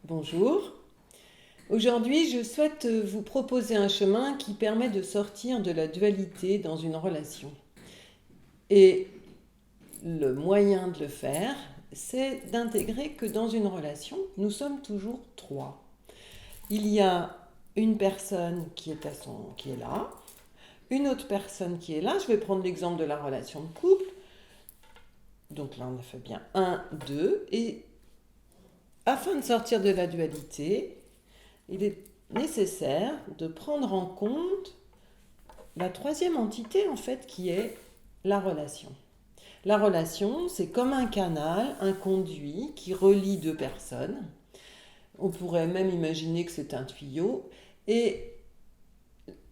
Bonjour. Aujourd'hui, je souhaite vous proposer un chemin qui permet de sortir de la dualité dans une relation. Et le moyen de le faire, c'est d'intégrer que dans une relation, nous sommes toujours trois. Il y a une personne qui est là, une autre personne qui est là. Je vais prendre l'exemple de la relation de couple. Donc là, on a fait bien un, deux. Et afin de sortir de la dualité, il est nécessaire de prendre en compte la troisième entité en fait qui est la relation. La relation, c'est comme un canal, un conduit qui relie deux personnes. On pourrait même imaginer que c'est un tuyau. Et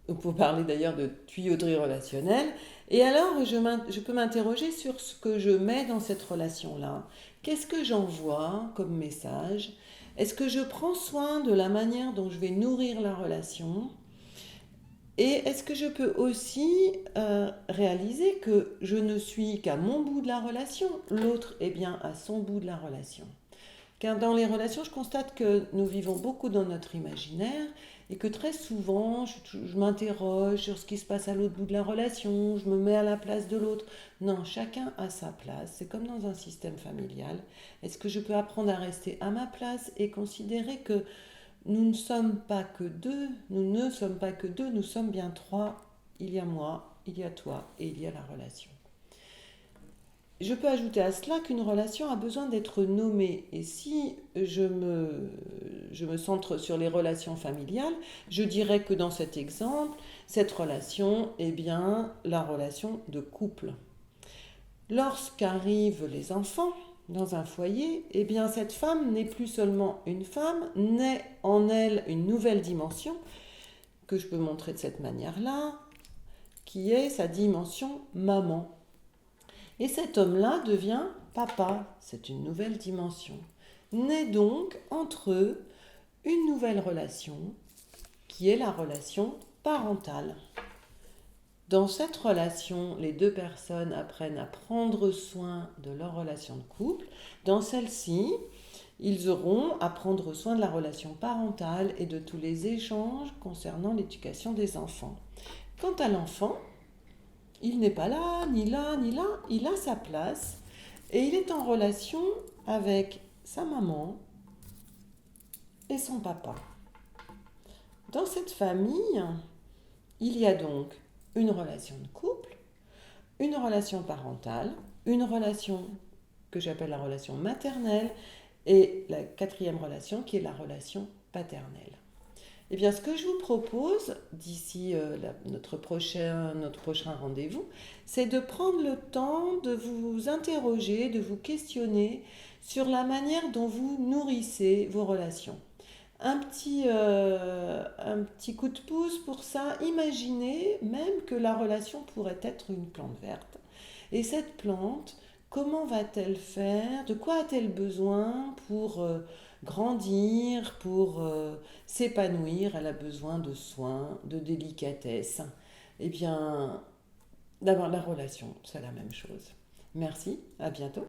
on peut parler d'ailleurs de tuyauterie relationnelle. Et alors, je peux m'interroger sur ce que je mets dans cette relation-là. Qu'est-ce que j'envoie comme message? Est-ce que je prends soin de la manière dont je vais nourrir la relation? Et est-ce que je peux aussi réaliser que je ne suis qu'à mon bout de la relation, l'autre est bien à son bout de la relation? Car dans les relations, je constate que nous vivons beaucoup dans notre imaginaire et que très souvent, je m'interroge sur ce qui se passe à l'autre bout de la relation, je me mets à la place de l'autre. Non, chacun a sa place. C'est comme dans un système familial. Est-ce que je peux apprendre à rester à ma place et considérer que nous ne sommes pas que deux, nous sommes bien trois. Il y a moi, il y a toi et il y a la relation. Je peux ajouter à cela qu'une relation a besoin d'être nommée. Et si je me centre sur les relations familiales, je dirais que dans cet exemple, cette relation est bien la relation de couple. Lorsqu'arrivent les enfants dans un foyer, eh bien cette femme n'est plus seulement une femme, naît en elle une nouvelle dimension que je peux montrer de cette manière-là, qui est sa dimension maman. Et cet homme-là devient papa, c'est une nouvelle dimension. Naît donc entre eux une nouvelle relation qui est la relation parentale. Dans cette relation, les deux personnes apprennent à prendre soin de leur relation de couple. Dans celle-ci, ils auront à prendre soin de la relation parentale et de tous les échanges concernant l'éducation des enfants. Quant à l'enfant, il n'est pas là, ni là, ni là, il a sa place et il est en relation avec sa maman et son papa. Dans cette famille, il y a donc une relation de couple, une relation parentale, une relation que j'appelle la relation maternelle et la quatrième relation qui est la relation paternelle. Eh bien, ce que je vous propose d'ici notre prochain rendez-vous, c'est de prendre le temps de vous interroger, de vous questionner sur la manière dont vous nourrissez vos relations. Un petit coup de pouce pour ça, imaginez même que la relation pourrait être une plante verte. Et cette plante, comment va-t-elle faire? De quoi a-t-elle besoin pour grandir, pour s'épanouir? Elle a besoin de soins, de délicatesse. Eh bien, d'abord la relation, c'est la même chose. Merci, à bientôt.